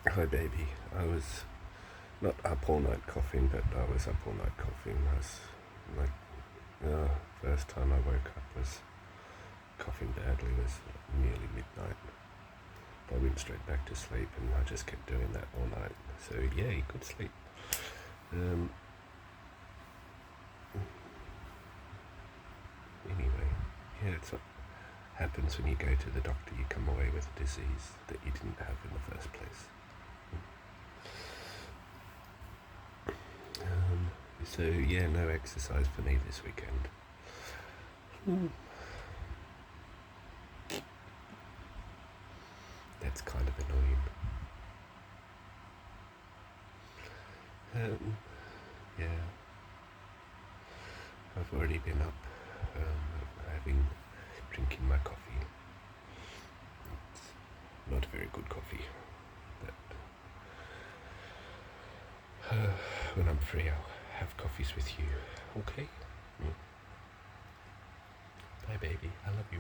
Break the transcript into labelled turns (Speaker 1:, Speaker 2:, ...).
Speaker 1: Hi, baby. I was not up all night coughing, but I was up all night coughing. I was like, the first time I woke up was coughing badly. It was nearly midnight. I went straight back to sleep, and I just kept doing that all night. So yay, good sleep. Um, anyway, yeah, it's what happens when you go to the doctor. You come away with a disease that you didn't have in the first place. So yeah, no exercise for me this weekend. That's kind of annoying. Um, yeah, I've already been up, drinking my coffee. It's not a very good coffee, but when I'm free, I'll have coffees with you. Okay? Bye, baby. I love you.